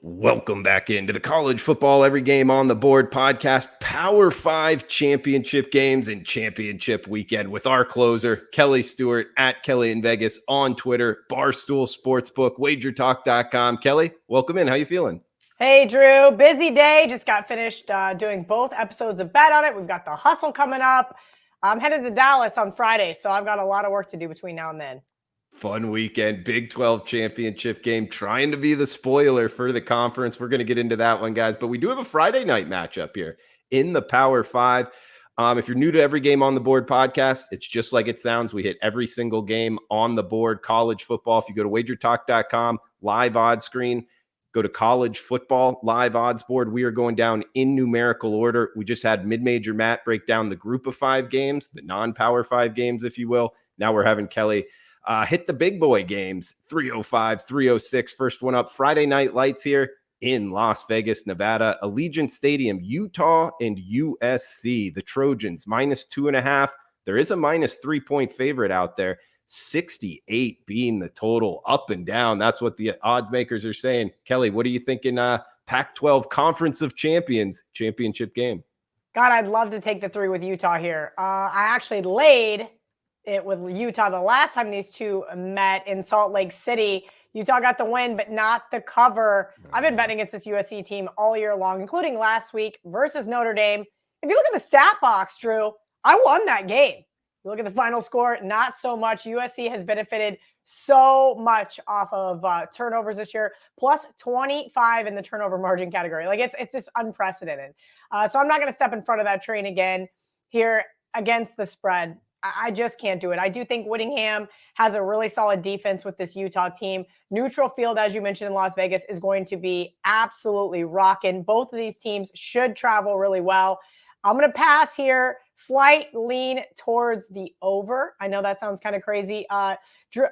Welcome back into the College Football Every Game on the Board podcast, Power 5 championship games and championship weekend with our closer, Kelly Stewart at Kelly in Vegas on Twitter, Barstool Sportsbook, wagertalk.com. Kelly, welcome in. How you feeling? Hey, Drew. Busy day. Just got finished doing both episodes of Bet on It. We've got the hustle coming up. I'm headed to Dallas on Friday, so I've got a lot of work to do between now and then. Fun weekend, Big 12 championship game, trying to be the spoiler for the conference. We're going to get into that one, guys, but we do have a Friday night matchup here in the Power 5. If you're new to Every Game on the Board podcast, it's just like it sounds. We hit every single game on the board, college football. If you go to wagertalk.com, live odds screen, go to college football, live odds board. We are going down in numerical order. We just had mid-major Matt break down the group of 5 games, the non-Power 5 games, if you will. Now we're having Kelly hit the big boy games, 305, 306. First one up, Friday Night Lights here in Las Vegas, Nevada, Allegiant Stadium, Utah and USC. The Trojans, -2.5. There is a -3-point favorite out there. 68 being the total, up and down. That's what the odds makers are saying. Kelly, what are you thinking? Pac-12 Conference of Champions championship game. God, I'd love to take the 3 with Utah here. I actually laid it with Utah the last time these two met in Salt Lake City. Utah got the win, but not the cover. I've been betting against this USC team all year long, including last week versus Notre Dame. If you look at the stat box, Drew, I won that game. You look at the final score, not so much. USC has benefited so much off of turnovers this year, plus 25 in the turnover margin category. Like it's just unprecedented. So I'm not going to step in front of that train again here against the spread. I just can't do it. I do think Whittingham has a really solid defense with this Utah team. Neutral field, as you mentioned in Las Vegas, is going to be absolutely rocking. Both of these teams should travel really well. I'm going to pass here, slight lean towards the over. I know that sounds kind of crazy.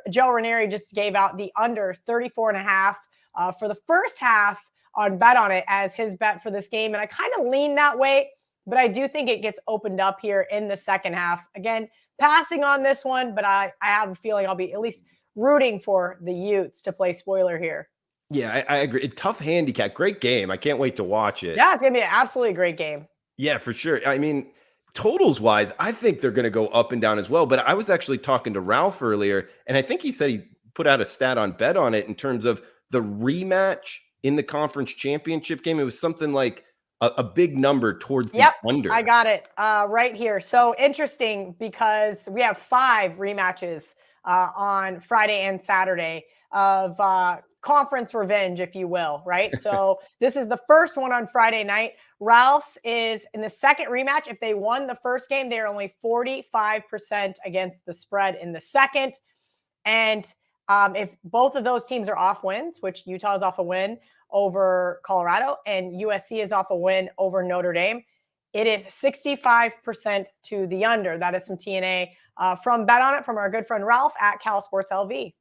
Joe Ranieri just gave out the under 34.5 for the first half on Bet on It as his bet for this game. And I kind of lean that way, but I do think it gets opened up here in the second half. Again, passing on this one, but I have a feeling I'll be at least rooting for the Utes to play spoiler here. Yeah, I agree. Tough handicap. Great game. I can't wait to watch it. Yeah, it's going to be an absolutely great game. Yeah, for sure. I mean, totals wise, I think they're going to go up and down as well. But I was actually talking to Ralph earlier, and I think he said he put out a stat on Bet on It in terms of the rematch in the conference championship game. It was something like a big number towards the under. I got it right here. So interesting because we have 5 rematches on Friday and Saturday of conference revenge, if you will, right? So this is the first one on Friday night. Ralph's is in the second rematch. If they won the first game, they're only 45% against the spread in the second. And if both of those teams are off wins, which Utah is off a win over Colorado and USC is off a win over Notre Dame, it is 65% to the under. That is some TNA from Bet on It from our good friend Ralph at Cal Sports LV.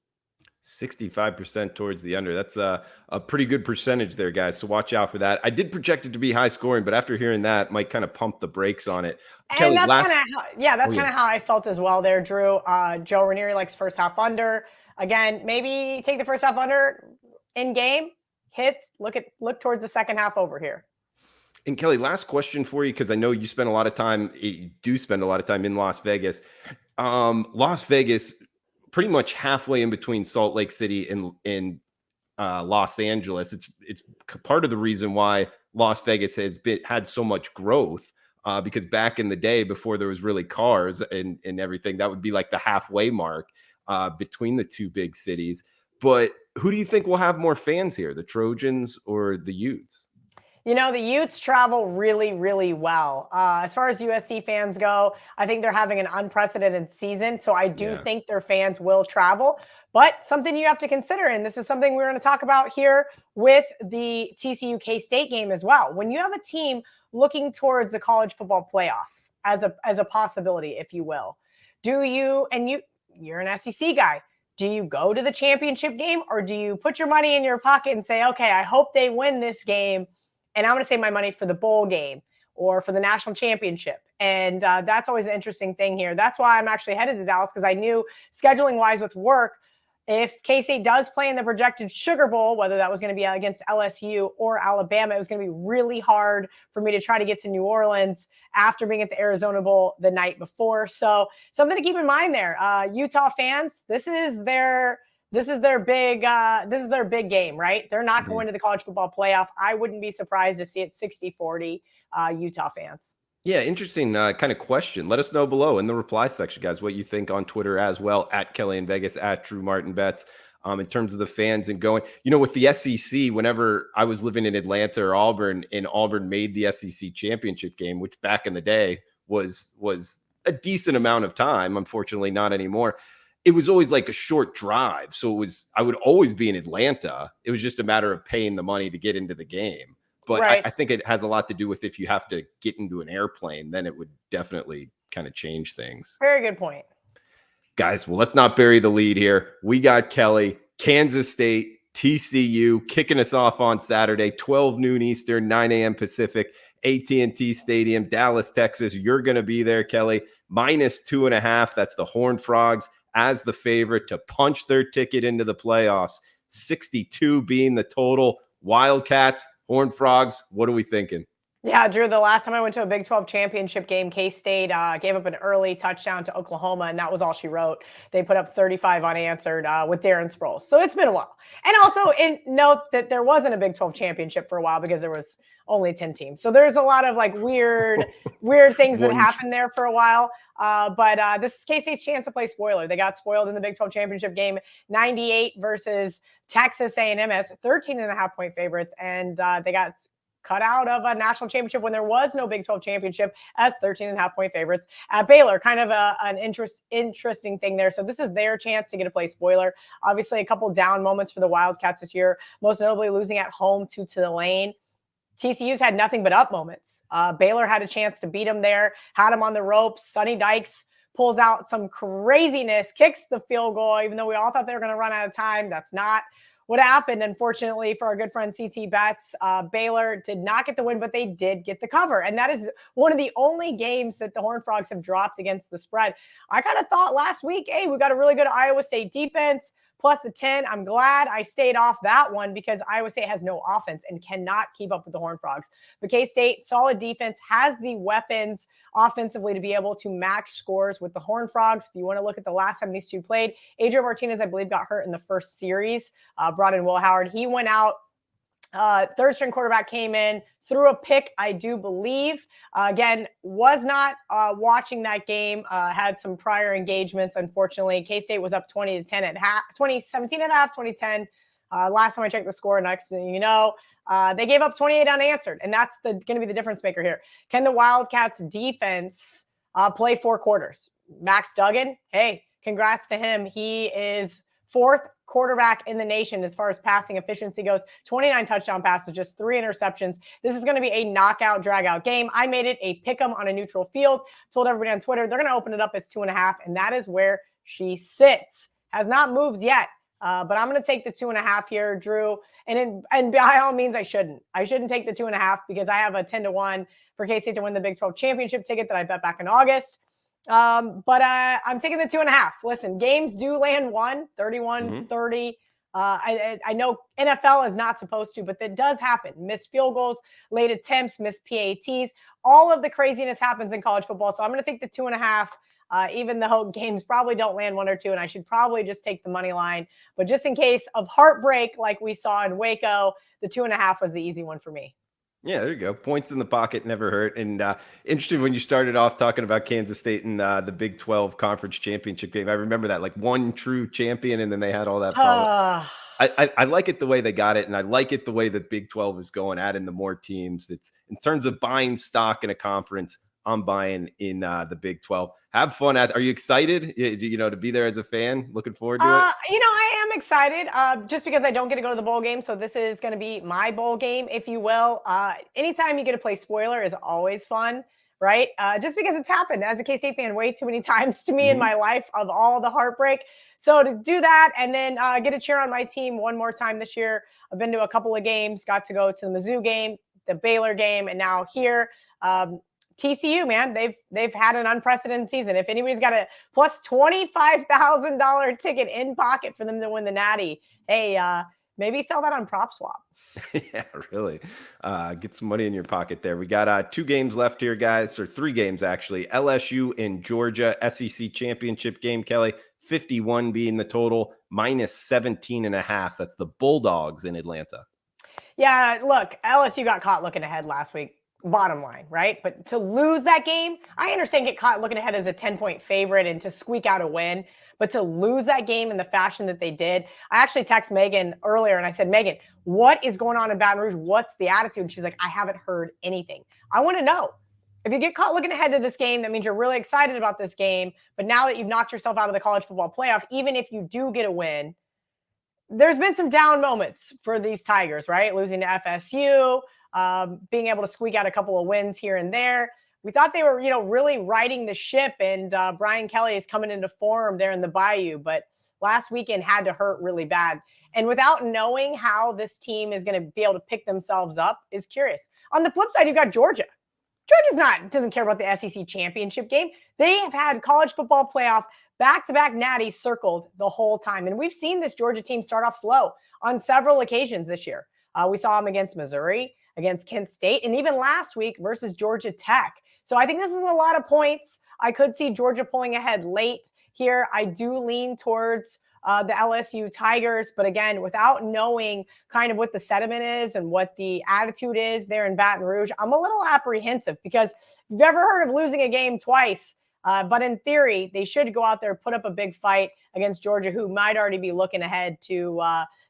65% towards the under. That's a pretty good percentage there, guys. So watch out for that. I did project it to be high scoring, but after hearing that, might kind of pump the brakes on it. And Kelly, that's kind of how I felt as well there, Drew. Joe Ranieri likes first half under. Again, maybe take the first half under in game. Hits, look towards the second half over here. And Kelly, last question for you, because I know you do spend a lot of time in Las Vegas. Las Vegas, pretty much halfway in between Salt Lake City and Los Angeles. It's part of the reason why Las Vegas has had so much growth, because back in the day, before there was really cars and everything, that would be like the halfway mark between the two big cities. But who do you think will have more fans here, the Trojans or the Utes? You know, the Utes travel really, really well. As far as USC fans go, I think they're having an unprecedented season. So I do think their fans will travel. But something you have to consider, and this is something we're going to talk about here with the TCU K-State game as well. When you have a team looking towards a college football playoff as a possibility, if you will, you're an SEC guy. Do you go to the championship game, or do you put your money in your pocket and say, okay, I hope they win this game, and I'm going to save my money for the bowl game or for the national championship? And that's always an interesting thing here. That's why I'm actually headed to Dallas, because I knew scheduling-wise with work, If K-State does play in the projected Sugar Bowl, whether that was going to be against LSU or Alabama, it was going to be really hard for me to try to get to New Orleans after being at the Arizona Bowl the night before. So something to keep in mind there. Utah fans, this is their big game, right? They're not going to the college football playoff. I wouldn't be surprised to see it 60-40 Utah fans. Yeah, interesting kind of question. Let us know below in the reply section, guys, what you think on Twitter as well, at Kelly in Vegas, at Drew Martin Betts, in terms of the fans and going. With the SEC, whenever I was living in Atlanta or Auburn, and Auburn made the SEC championship game, which back in the day was a decent amount of time, unfortunately not anymore. It was always like a short drive. So I would always be in Atlanta. It was just a matter of paying the money to get into the game. But right. I think it has a lot to do with if you have to get into an airplane, then it would definitely kind of change things. Very good point. Guys, well, let's not bury the lead here. We got Kelly, Kansas State, TCU kicking us off on Saturday, 12 noon Eastern, 9 a.m. Pacific, AT&T Stadium, Dallas, Texas. You're going to be there, Kelly. -2.5. That's the Horned Frogs as the favorite to punch their ticket into the playoffs. 62 being the total. Wildcats, Horned Frogs, what are we thinking? Yeah, Drew, the last time I went to a Big 12 championship game, K-State gave up an early touchdown to Oklahoma, and that was all she wrote. They put up 35 unanswered with Darren Sproles. So it's been a while. And also note that there wasn't a Big 12 championship for a while because there was only 10 teams. So there's a lot of like weird things that happened there for a while. But this is K-State's chance to play spoiler. They got spoiled in the Big 12 championship game, 98 versus Texas A&M as 13.5-point favorites. And they got cut out of a national championship when there was no Big 12 championship as 13.5-point favorites at Baylor. Kind of an interesting thing there. So this is their chance to get to play spoiler. Obviously, a couple down moments for the Wildcats this year, most notably losing at home to Tulane. TCU's had nothing but up moments. Baylor had a chance to beat them there, had them on the ropes. Sonny Dykes pulls out some craziness, kicks the field goal, even though we all thought they were going to run out of time. That's not what happened, unfortunately, for our good friend CT Betts. Baylor did not get the win, but they did get the cover. And that is one of the only games that the Horned Frogs have dropped against the spread. I kind of thought last week, hey, we got a really good Iowa State defense, plus the 10. I'm glad I stayed off that one because Iowa State has no offense and cannot keep up with the Horned Frogs. But K-State, solid defense, has the weapons offensively to be able to match scores with the Horned Frogs. If you want to look at the last time these two played, Adrian Martinez, I believe, got hurt in the first series, brought in Will Howard. He went out. Third string quarterback came in, threw a pick, I do believe. Again, was not watching that game, had some prior engagements, unfortunately. K-State was up 20-10 at half, 17 at half, 20-10. Last time I checked the score, next thing you know, they gave up 28 unanswered, and that's going to be the difference maker here. Can the Wildcats defense play 4 quarters? Max Duggan, hey, congrats to him. He is 4th quarterback in the nation as far as passing efficiency goes. 29 touchdown passes, just 3 interceptions. This is going to be a knockout, drag-out game. I made it a pick 'em on a neutral field. Told everybody on Twitter they're going to open it up as 2.5, and that is where she sits. Has not moved yet, but I'm going to take the 2.5 here, Drew. And by all means, I shouldn't. I shouldn't take the 2.5 because I have a 10-1 for K-State to win the Big 12 championship ticket that I bet back in August. But I'm taking the 2.5. Listen, games do land 31-30. I know NFL is not supposed to, but that does happen. Missed field goals, late attempts, missed PATs. All of the craziness happens in college football. So I'm going to take the 2.5, even though games probably don't land 1 or 2, and I should probably just take the money line. But just in case of heartbreak, like we saw in Waco, the 2.5 was the easy one for me. Yeah, there you go. Points in the pocket never hurt. And interesting when you started off talking about Kansas State and the Big 12 conference championship game. I remember that, like one true champion, and then they had all that follow. I like it the way they got it, and I like it the way the Big 12 is going, adding the more teams. It's in terms of buying stock in a conference, I'm buying in the Big 12. Have fun. Are you excited, to be there as a fan? Looking forward to it? I am excited just because I don't get to go to the bowl game. So this is going to be my bowl game, if you will. Anytime you get to play spoiler is always fun, right? Just because it's happened as a K-State fan way too many times to me in my life of all the heartbreak. So to do that and then get a cheer on my team one more time this year. I've been to a couple of games, got to go to the Mizzou game, the Baylor game, and now here. TCU, man, they've had an unprecedented season. If anybody's got a plus $25,000 ticket in pocket for them to win the Natty, hey, maybe sell that on Prop Swap. Yeah, really. Get some money in your pocket there. We got 2 games left here, guys, or 3 games actually. LSU and Georgia, SEC championship game, Kelly. 51 being the total, minus 17.5. That's the Bulldogs in Atlanta. Yeah, look, LSU got caught looking ahead last week, bottom line, right? But to lose that game, I understand get caught looking ahead as a 10-point favorite and to squeak out a win. But to lose that game in the fashion that they did, I actually texted Megan earlier and I said, Megan, what is going on in Baton Rouge? What's the attitude? And she's like, I haven't heard anything. I want to know. If you get caught looking ahead to this game, that means you're really excited about this game. But now that you've knocked yourself out of the college football playoff, even if you do get a win, there's been some down moments for these Tigers, right? Losing to FSU, being able to squeak out a couple of wins here and there. We thought they were, really riding the ship, and Brian Kelly is coming into form there in the Bayou, but last weekend had to hurt really bad. And without knowing how this team is going to be able to pick themselves up is curious. On the flip side, you've got Georgia. Doesn't care about the SEC championship game. They have had college football playoff back-to-back natties circled the whole time. And we've seen this Georgia team start off slow on several occasions this year. We saw them against Missouri, against Kent State, and even last week versus Georgia Tech. So I think this is a lot of points. I could see Georgia pulling ahead late here. I do lean towards the LSU Tigers, but again, without knowing kind of what the sentiment is and what the attitude is there in Baton Rouge, I'm a little apprehensive because if you've ever heard of losing a game twice, but in theory, they should go out there, put up a big fight against Georgia, who might already be looking ahead to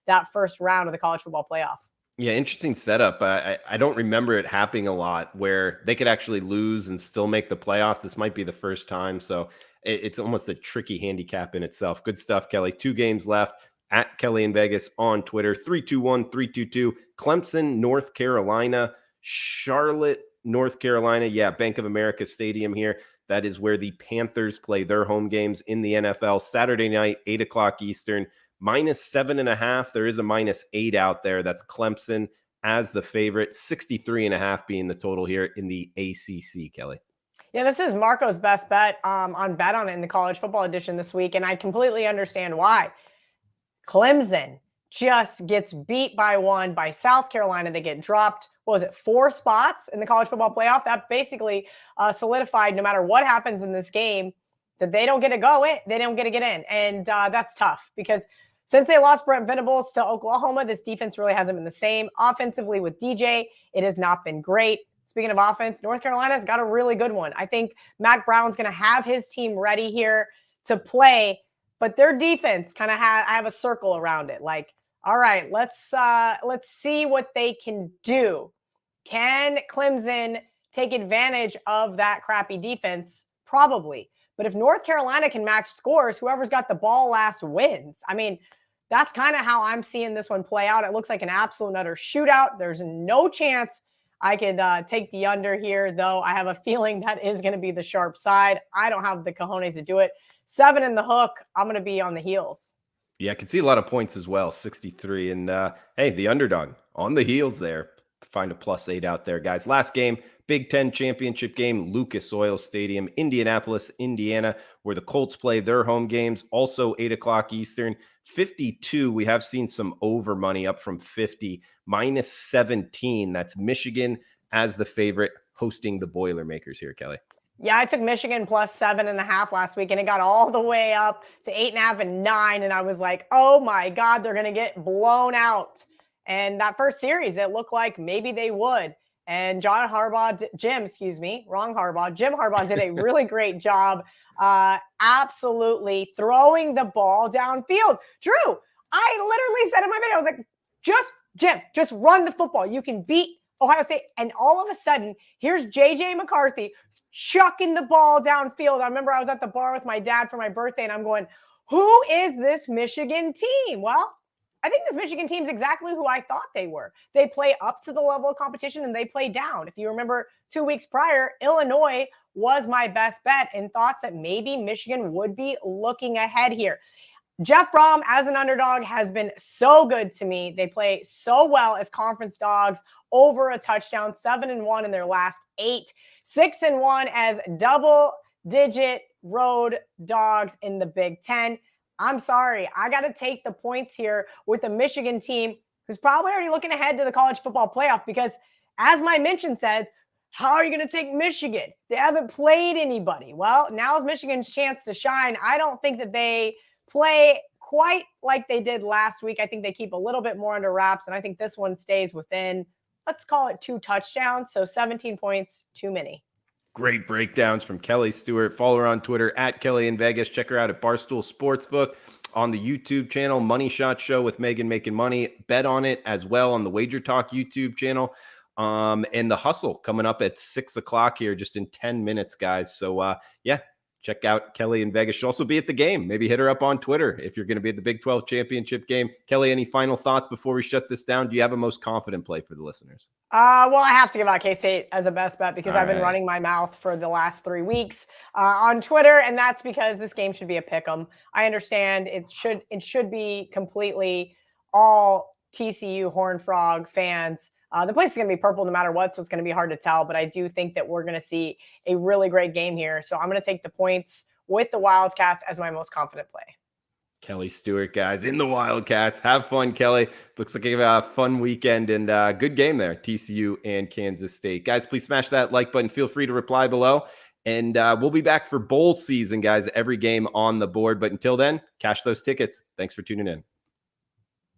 that first round of the college football playoff. Yeah, interesting setup. I don't remember it happening a lot where they could actually lose and still make the playoffs. This might be the first time. So it's almost a tricky handicap in itself. Good stuff, Kelly. 2 games left at Kelly in Vegas on Twitter. 321-322. Clemson, North Carolina. Charlotte, North Carolina. Yeah, Bank of America Stadium here. That is where the Panthers play their home games in the NFL. Saturday night, 8 o'clock Eastern. Minus 7.5. There is a minus 8 out there. That's Clemson as the favorite. 63.5 being the total here in the ACC, Kelly. Yeah, this is Marco's best bet on Bet On It in the college football edition this week, and I completely understand why. Clemson just gets beat by 1 by South Carolina. They get dropped, 4 spots in the college football playoff? That basically solidified no matter what happens in this game that they don't get to go in, they don't get to get in. And that's tough because since they lost Brent Venables to Oklahoma, this defense really hasn't been the same. Offensively with DJ, it has not been great. Speaking of offense, North Carolina's got a really good one. I think Mac Brown's going to have his team ready here to play, but their defense kind of have a circle around it. Like, all right, let's see what they can do. Can Clemson take advantage of that crappy defense? Probably. But if North Carolina can match scores, whoever's got the ball last wins. I mean, that's kind of how I'm seeing this one play out. It looks like an absolute utter shootout. There's no chance I could take the under here, though I have a feeling that is going to be the sharp side. I don't have the cojones to do it. 7 in the hook. I'm going to be on the heels. Yeah, I can see a lot of points as well, 63. And hey, the underdog on the heels there. Find a plus 8 out there, guys. Last game, Big Ten championship game, Lucas Oil Stadium, Indianapolis, Indiana, where the Colts play their home games. Also 8 o'clock Eastern. 52, we have seen some over money up from 50, minus 17. That's Michigan as the favorite hosting the Boilermakers here, Kelly. Yeah, I took Michigan plus 7.5 last week, and it got all the way up to 8.5 and 9. And I was like, oh my God, they're going to get blown out. And that first series, it looked like maybe they would. And Jim Harbaugh did a really great job absolutely throwing the ball downfield. Drew, I literally said in my video, I was like, just run the football. You can beat Ohio State. And all of a sudden, here's J.J. McCarthy chucking the ball downfield. I remember I was at the bar with my dad for my birthday, and I'm going, who is this Michigan team? Well, I think this Michigan team is exactly who I thought they were. They play up to the level of competition and they play down. If you remember 2 weeks prior, Illinois was my best bet and thoughts that maybe Michigan would be looking ahead here. Jeff Brom as an underdog has been so good to me. They play so well as conference dogs, over a touchdown, 7-1 in their last 8, 6-1 as double-digit road dogs in the Big Ten. I'm sorry, I got to take the points here with the Michigan team, who's probably already looking ahead to the college football playoff because, as my mention says, how are you going to take Michigan? They haven't played anybody. Well, now's Michigan's chance to shine. I don't think that they play quite like they did last week. I think they keep a little bit more under wraps, and I think this one stays within, let's call it 2 touchdowns. So 17 points, too many. Great breakdowns from Kelly Stewart. Follow her on Twitter at Kelly in Vegas. Check her out at Barstool Sportsbook, on the YouTube channel, Money Shot Show with Megan Making Money. Bet on it as well on the Wager Talk YouTube channel. And the Hustle coming up at 6 o'clock here, just in 10 minutes, guys. So yeah, check out Kelly in Vegas. She'll also be at the game. Maybe hit her up on Twitter if you're going to be at the Big 12 championship game. Kelly, any final thoughts before we shut this down? Do you have a most confident play for the listeners? Well, I have to give out K-State as a best bet because I've been running my mouth for the last 3 weeks on Twitter, and that's because this game should be a pick 'em. I understand it should be completely all TCU Horned Frog fans. The place is going to be purple no matter what, so it's going to be hard to tell, but I do think that we're going to see a really great game here. So I'm going to take the points with the Wildcats as my most confident play. Kelly Stewart, guys, in the Wildcats. Have fun, Kelly. Looks like a fun weekend and good game there, TCU and Kansas State. Guys, please smash that like button. Feel free to reply below. And we'll be back for bowl season, guys, every game on the board. But until then, cash those tickets. Thanks for tuning in.